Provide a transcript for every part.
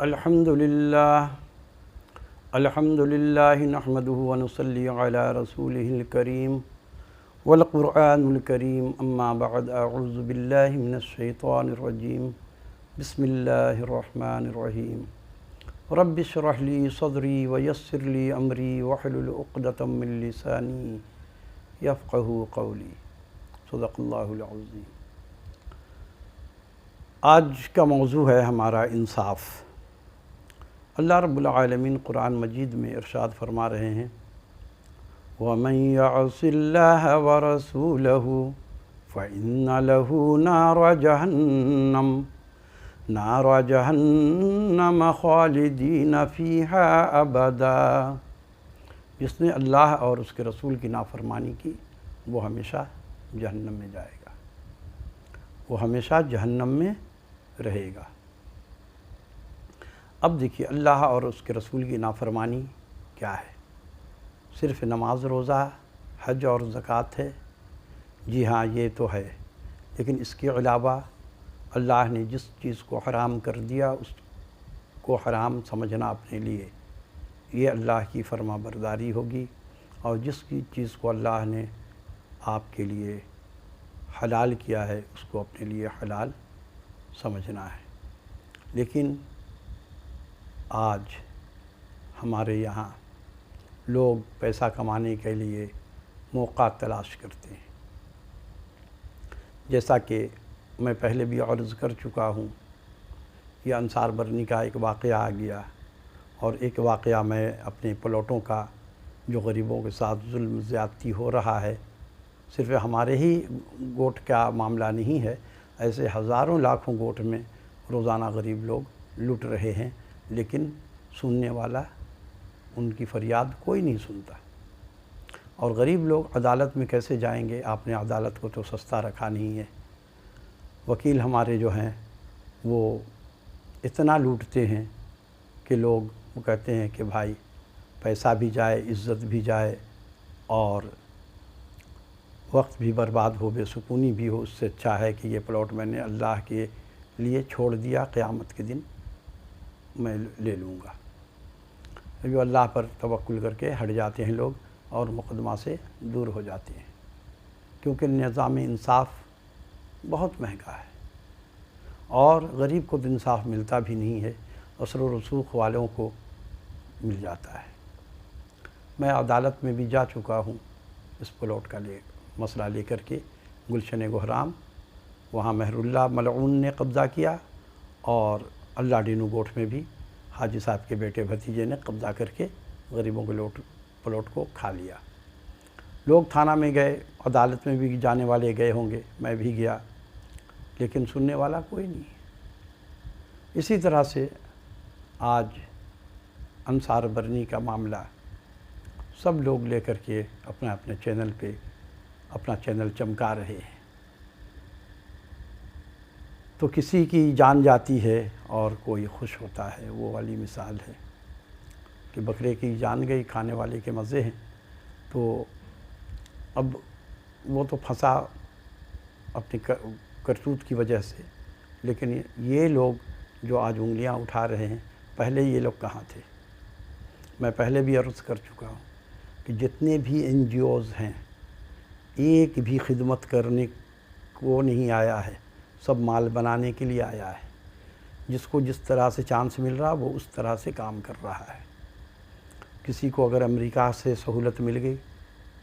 الحمد للہ نحمده ونصلی علی رسولہ الکریم والقرآن الکریم اما بعد اعوذ باللہ من الشیطان الرجیم بسم اللہ الرحمن الرحیم رب اشرح لی صدری ویسر لی امری واحلل عقدۃ من لسانی یفقہوا قولی صدق اللہ العظیم۔ آج کا موضوع ہے ہمارا انصاف۔ اللہ رب العالمین قرآن مجید میں ارشاد فرما رہے ہیں وَمَن يَعْصِ اللَّهَ وَرَسُولَهُ فَإِنَّ لَهُ نَارَ جَهَنَّمَ خَالِدِينَ فِيهَا أَبَدًا۔ جس نے اللہ اور اس کے رسول کی نافرمانی کی وہ ہمیشہ جہنم میں جائے گا، وہ ہمیشہ جہنم میں رہے گا۔ اب دیکھیے اللہ اور اس کے رسول کی نافرمانی کیا ہے؟ صرف نماز روزہ حج اور زکوٰۃ ہے؟ جی ہاں یہ تو ہے، لیکن اس کے علاوہ اللہ نے جس چیز کو حرام کر دیا اس کو حرام سمجھنا اپنے لیے یہ اللہ کی فرما برداری ہوگی، اور جس کی چیز کو اللہ نے آپ کے لیے حلال کیا ہے اس کو اپنے لیے حلال سمجھنا ہے۔ لیکن آج ہمارے یہاں لوگ پیسہ کمانے کے لیے موقع تلاش کرتے ہیں۔ جیسا کہ میں پہلے بھی عرض کر چکا ہوں، یہ انصار برنی کا ایک واقعہ آ گیا، اور ایک واقعہ میں اپنے پلاٹوں کا جو غریبوں کے ساتھ ظلم زیادتی ہو رہا ہے، صرف ہمارے ہی گوٹ کا معاملہ نہیں ہے، ایسے ہزاروں لاکھوں گوٹ میں روزانہ غریب لوگ لٹ رہے ہیں، لیکن سننے والا ان کی فریاد کوئی نہیں سنتا۔ اور غریب لوگ عدالت میں کیسے جائیں گے؟ آپ نے عدالت کو تو سستا رکھا نہیں ہے۔ وکیل ہمارے جو ہیں وہ اتنا لوٹتے ہیں کہ لوگ وہ کہتے ہیں کہ بھائی پیسہ بھی جائے، عزت بھی جائے، اور وقت بھی برباد ہو، بے سکونی بھی ہو، اس سے اچھا ہے کہ یہ پلاٹ میں نے اللہ کے لیے چھوڑ دیا، قیامت کے دن میں لے لوں گا۔ جو اللہ پر توکل کر کے ہٹ جاتے ہیں لوگ اور مقدمہ سے دور ہو جاتے ہیں، کیونکہ نظام انصاف بہت مہنگا ہے، اور غریب کو تو انصاف ملتا بھی نہیں ہے، اثر و رسوخ والوں کو مل جاتا ہے۔ میں عدالت میں بھی جا چکا ہوں اس پلاٹ کا مسئلہ لے کر کے، گلشن گہرام، وہاں مہر اللہ ملعون نے قبضہ کیا، اور اللہ ڈینو گوٹ میں بھی حاجی صاحب کے بیٹے بھتیجے نے قبضہ کر کے غریبوں کے پلاٹ کو کھا لیا۔ لوگ تھانہ میں گئے، عدالت میں بھی جانے والے گئے ہوں گے، میں بھی گیا، لیکن سننے والا کوئی نہیں۔ اسی طرح سے آج انصار برنی کا معاملہ سب لوگ لے کر کے اپنے اپنے چینل پہ اپنا چینل چمکا رہے ہیں، تو کسی کی جان جاتی ہے اور کوئی خوش ہوتا ہے۔ وہ والی مثال ہے کہ بکرے کی جان گئی، کھانے والے کے مزے ہیں۔ تو اب وہ تو پھنسا اپنی کرتوت کی وجہ سے، لیکن یہ لوگ جو آج انگلیاں اٹھا رہے ہیں، پہلے یہ لوگ کہاں تھے؟ میں پہلے بھی عرض کر چکا ہوں کہ جتنے بھی NGOs ہیں ایک بھی خدمت کرنے کو نہیں آیا ہے، سب مال بنانے کے لیے آیا ہے۔ جس کو جس طرح سے چانس مل رہا وہ اس طرح سے کام کر رہا ہے۔ کسی کو اگر امریکہ سے سہولت مل گئی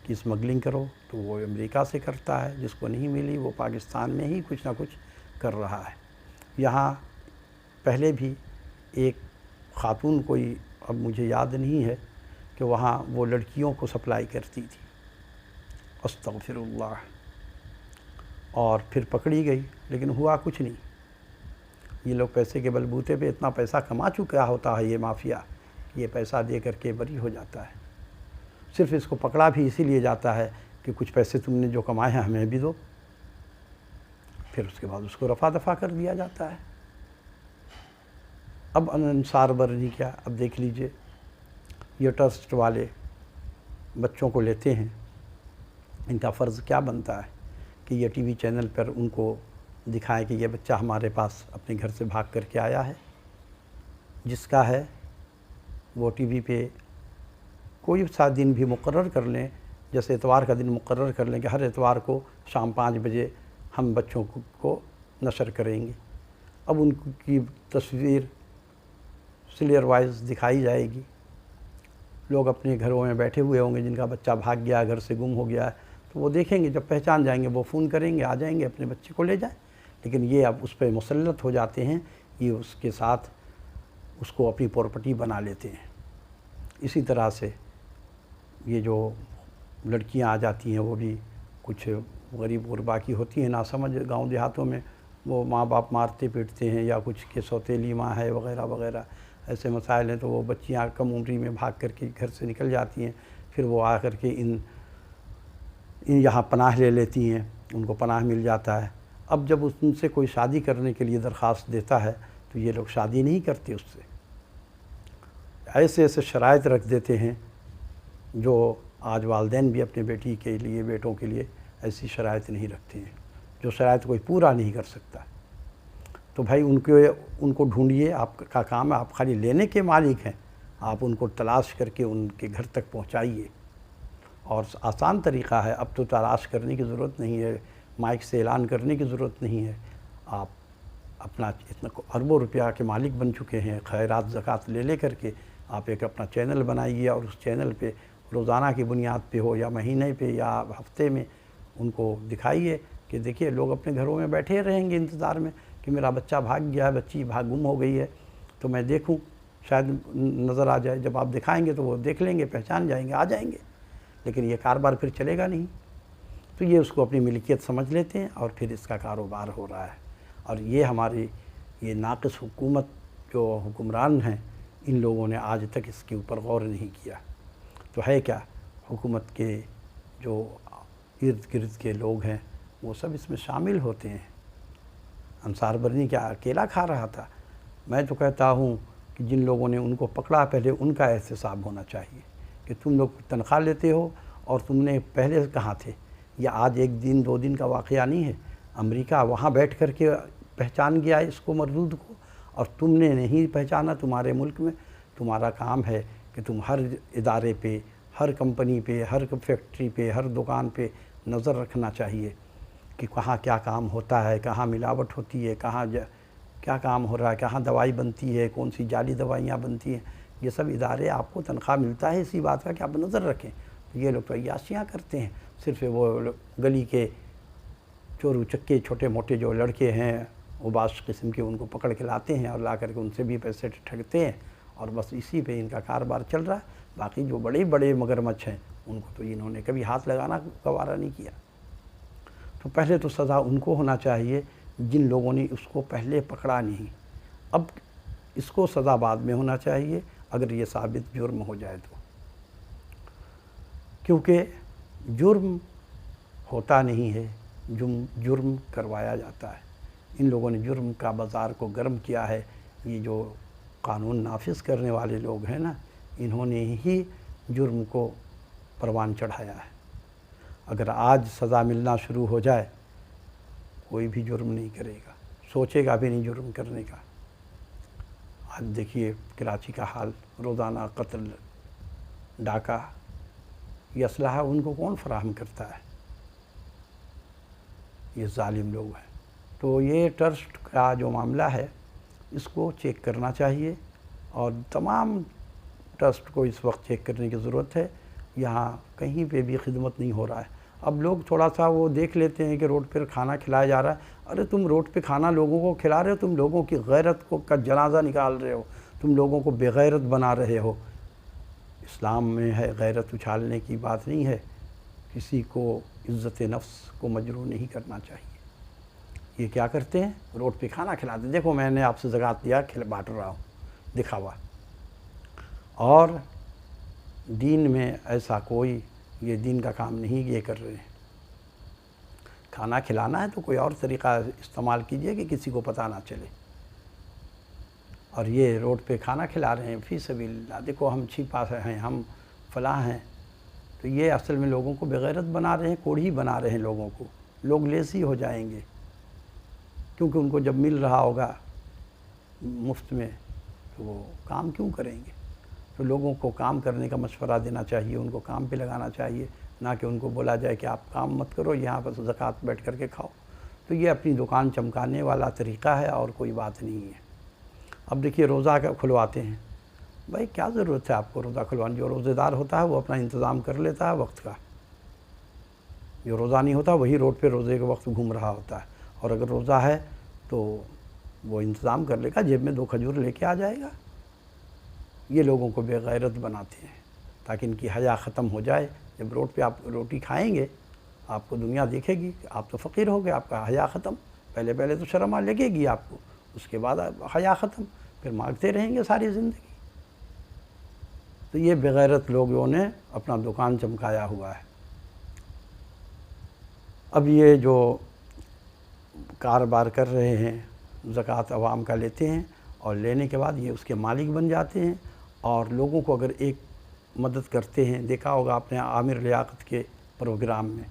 کہ اسمگلنگ کرو تو وہ امریکہ سے کرتا ہے، جس کو نہیں ملی وہ پاکستان میں ہی کچھ نہ کچھ کر رہا ہے۔ یہاں پہلے بھی ایک خاتون کوئی، اب مجھے یاد نہیں ہے، کہ وہاں وہ لڑکیوں کو سپلائی کرتی تھی، استغفر اللہ، اور پھر پکڑی گئی، لیکن ہوا کچھ نہیں۔ یہ لوگ پیسے کے بلبوتے پہ اتنا پیسہ کما چکا ہوتا ہے یہ مافیا، یہ پیسہ دے کر کے بری ہو جاتا ہے۔ صرف اس کو پکڑا بھی اسی لیے جاتا ہے کہ کچھ پیسے تم نے جو کمائے ہیں ہمیں بھی دو، پھر اس کے بعد اس کو رفع دفع کر دیا جاتا ہے۔ اب انصار برنی کیا؟ اب دیکھ لیجئے، یہ ٹرسٹ والے بچوں کو لیتے ہیں، ان کا فرض کیا بنتا ہے کہ یہ ٹی وی چینل پر ان کو دکھائیں کہ یہ بچہ ہمارے پاس اپنے گھر سے بھاگ کر کے آیا ہے، جس کا ہے وہ ٹی وی پہ کوئی سا دن بھی مقرر کر لیں، جیسے اتوار کا دن مقرر کر لیں کہ ہر اتوار کو شام 5 بجے ہم بچوں کو نشر کریں گے۔ اب ان کی تصویر سلیئر وائز دکھائی جائے گی، لوگ اپنے گھروں میں بیٹھے ہوئے ہوں گے، جن کا بچہ بھاگ گیا، گھر سے گم ہو گیا ہے، تو وہ دیکھیں گے، جب پہچان جائیں گے وہ فون کریں گے، آ جائیں گے، اپنے بچے کو لے جائیں۔ لیکن یہ اب اس پہ مسلط ہو جاتے ہیں، یہ اس کے ساتھ اس کو اپنی پراپرٹی بنا لیتے ہیں۔ اسی طرح سے یہ جو لڑکیاں آ جاتی ہیں وہ بھی کچھ غریب غربا کی ہوتی ہیں، ناسمجھ گاؤں دیہاتوں میں، وہ ماں باپ مارتے پیٹتے ہیں یا کچھ کے سوتیلی ماں ہے وغیرہ وغیرہ، ایسے مسائل ہیں، تو وہ بچیاں کم عمری میں بھاگ کر کے گھر سے نکل جاتی ہیں، پھر وہ آ کر کے یہاں پناہ لے لیتی ہیں، ان کو پناہ مل جاتا ہے۔ اب جب ان سے کوئی شادی کرنے کے لیے درخواست دیتا ہے تو یہ لوگ شادی نہیں کرتے اس سے، ایسے ایسے شرائط رکھ دیتے ہیں جو آج والدین بھی اپنے بیٹی کے لیے، بیٹوں کے لیے ایسی شرائط نہیں رکھتے ہیں، جو شرائط کوئی پورا نہیں کر سکتا۔ تو بھائی ان کو ڈھونڈیے، آپ کا کام ہے، آپ خالی لینے کے مالک ہیں، آپ ان کو تلاش کر کے ان کے گھر تک پہنچائیے۔ اور آسان طریقہ ہے، اب تو تلاش کرنے کی ضرورت نہیں ہے، مائک سے اعلان کرنے کی ضرورت نہیں ہے، آپ اپنا اتنا اربوں روپیہ کے مالک بن چکے ہیں، خیرات زکوٰۃ لے کر کے آپ ایک اپنا چینل بنائیے، اور اس چینل پہ روزانہ کی بنیاد پہ ہو یا مہینے پہ یا ہفتے میں ان کو دکھائیے کہ دیکھیے لوگ اپنے گھروں میں بیٹھے رہیں گے انتظار میں کہ میرا بچہ بھاگ گیا ہے، بچی گم ہو گئی ہے، تو میں دیکھوں، شاید نظر آ جائے۔ جب آپ دکھائیں گے تو وہ دیکھ لیں گے، پہچان جائیں گے، آ جائیں گے، لیکن یہ کاروبار پھر چلے گا نہیں۔ تو یہ اس کو اپنی ملکیت سمجھ لیتے ہیں اور پھر اس کا کاروبار ہو رہا ہے۔ اور یہ ہماری یہ ناقص حکومت جو حکمران ہیں، ان لوگوں نے آج تک اس کے اوپر غور نہیں کیا۔ تو ہے کیا، حکومت کے جو ارد گرد کے لوگ ہیں وہ سب اس میں شامل ہوتے ہیں۔ انصار برنی کیا اکیلا کھا رہا تھا؟ میں تو کہتا ہوں کہ جن لوگوں نے ان کو پکڑا، پہلے ان کا احتساب ہونا چاہیے کہ تم لوگ تنخواہ لیتے ہو اور تم نے پہلے کہاں تھے؟ یہ آج 1 دن 2 دن کا واقعہ نہیں ہے۔ امریکہ وہاں بیٹھ کر کے پہچان گیا اس کو، مردود کو، اور تم نے نہیں پہچانا۔ تمہارے ملک میں تمہارا کام ہے کہ تم ہر ادارے پہ، ہر کمپنی پہ، ہر فیکٹری پہ، ہر دکان پہ نظر رکھنا چاہیے کہ کہاں کیا کام ہوتا ہے، کہاں ملاوٹ ہوتی ہے، کہاں کیا کام ہو رہا ہے، کہاں دوائی بنتی ہے، کون سی جعلی دوائیاں بنتی ہیں۔ یہ سب ادارے آپ کو تنخواہ ملتا ہے اسی بات کا کہ آپ نظر رکھیں۔ یہ لوگ تو عیاشیاں کرتے ہیں، صرف وہ گلی کے چور چکے چھوٹے موٹے جو لڑکے ہیں اوباش قسم کے، ان کو پکڑ کے لاتے ہیں اور لا کر کے ان سے بھی پیسے ٹھگتے ہیں، اور بس اسی پہ ان کا کاروبار چل رہا ہے۔ باقی جو بڑے بڑے مگرمچھ ہیں ان کو تو انہوں نے کبھی ہاتھ لگانا گوارا نہیں کیا۔ تو پہلے تو سزا ان کو ہونا چاہیے جن لوگوں نے اس کو پہلے پکڑا نہیں۔ اب اس کو سزا بعد میں ہونا چاہیے اگر یہ ثابت جرم ہو جائے تو، کیونکہ جرم ہوتا نہیں ہے، جرم کروایا جاتا ہے۔ ان لوگوں نے جرم کا بازار کو گرم کیا ہے۔ یہ جو قانون نافذ کرنے والے لوگ ہیں نا، انہوں نے ہی جرم کو پروان چڑھایا ہے۔ اگر آج سزا ملنا شروع ہو جائے، کوئی بھی جرم نہیں کرے گا، سوچے گا بھی نہیں جرم کرنے کا۔ آج دیکھیے کراچی کا حال، روزانہ قتل، ڈاکہ، یہ اسلحہ ان کو کون فراہم کرتا ہے؟ یہ ظالم لوگ ہیں۔ تو یہ ٹرسٹ کا جو معاملہ ہے اس کو چیک کرنا چاہیے، اور تمام ٹرسٹ کو اس وقت چیک کرنے کی ضرورت ہے۔ یہاں کہیں پہ بھی خدمت نہیں ہو رہا ہے۔ اب لوگ تھوڑا سا وہ دیکھ لیتے ہیں کہ روڈ پر کھانا کھلایا جا رہا ہے، ارے تم روڈ پہ کھانا لوگوں کو کھلا رہے ہو، تم لوگوں کی غیرت کا جنازہ نکال رہے ہو، تم لوگوں کو بے غیرت بنا رہے ہو۔ اسلام میں ہے غیرت اچھالنے کی بات نہیں ہے، کسی کو عزت نفس کو مجروح نہیں کرنا چاہیے۔ یہ کیا کرتے ہیں؟ روڈ پہ کھانا کھلاتے ہیں، دیکھو میں نے آپ سے زکوٰۃ دیا، بانٹ رہا ہوں، دکھاوا۔ اور دین میں ایسا کوئی، یہ دین کا کام نہیں یہ کر رہے ہیں۔ کھانا کھلانا ہے تو کوئی اور طریقہ استعمال کیجئے کہ کسی کو پتہ نہ چلے۔ اور یہ روڈ پہ کھانا کھلا رہے ہیں فی سبیل اللہ، دیکھو ہم چھپا ہیں، ہم فلاں ہیں، تو یہ اصل میں لوگوں کو بغیرت بنا رہے ہیں، کوڑھی بنا رہے ہیں لوگوں کو۔ لوگ لیزی ہو جائیں گے، کیونکہ ان کو جب مل رہا ہوگا مفت میں تو وہ کام کیوں کریں گے؟ تو لوگوں کو کام کرنے کا مشورہ دینا چاہیے، ان کو کام پہ لگانا چاہیے، نہ کہ ان کو بولا جائے کہ آپ کام مت کرو، یہاں بس زکوٰۃ بیٹھ کر کے کھاؤ۔ تو یہ اپنی دکان چمکانے والا طریقہ ہے اور کوئی بات نہیں ہے۔ اب دیکھیے روزہ کھلواتے ہیں، بھائی کیا ضرورت ہے آپ کو روزہ کھلوانے؟ جو روزے دار ہوتا ہے وہ اپنا انتظام کر لیتا ہے وقت کا، جو روزہ نہیں ہوتا وہی روڈ پہ روزے کے وقت گھوم رہا ہوتا ہے، اور اگر روزہ ہے تو وہ انتظام کر لے گا، جیب میں 2 کھجور لے کے آ جائے گا۔ یہ لوگوں کو بے غیرت بناتے ہیں تاکہ ان کی حیا ختم ہو جائے۔ جب روڈ پہ آپ روٹی کھائیں گے آپ کو دنیا دیکھے گی کہ آپ تو فقیر ہو گئے، آپ کا حیا ختم۔ پہلے تو شرم لگے گی آپ کو، اس کے بعد حیا ختم، پھر مانگتے رہیں گے ساری زندگی۔ تو یہ بے غیرت لوگوں نے اپنا دکان چمکایا ہوا ہے۔ اب یہ جو کاروبار کر رہے ہیں، زکوٰۃ عوام کا لیتے ہیں اور لینے کے بعد یہ اس کے مالک بن جاتے ہیں، اور لوگوں کو اگر ایک مدد کرتے ہیں۔ دیکھا ہوگا آپ نے عامر لیاقت کے پروگرام میں،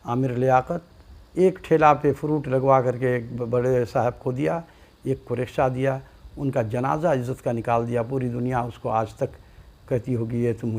عامر لیاقت ایک ٹھیلا پہ فروٹ لگوا کر کے ایک بڑے صاحب کو دیا، ایک کو رکشہ دیا، ان کا جنازہ عزت کا نکال دیا۔ پوری دنیا اس کو آج تک کہتی ہوگی یہ تم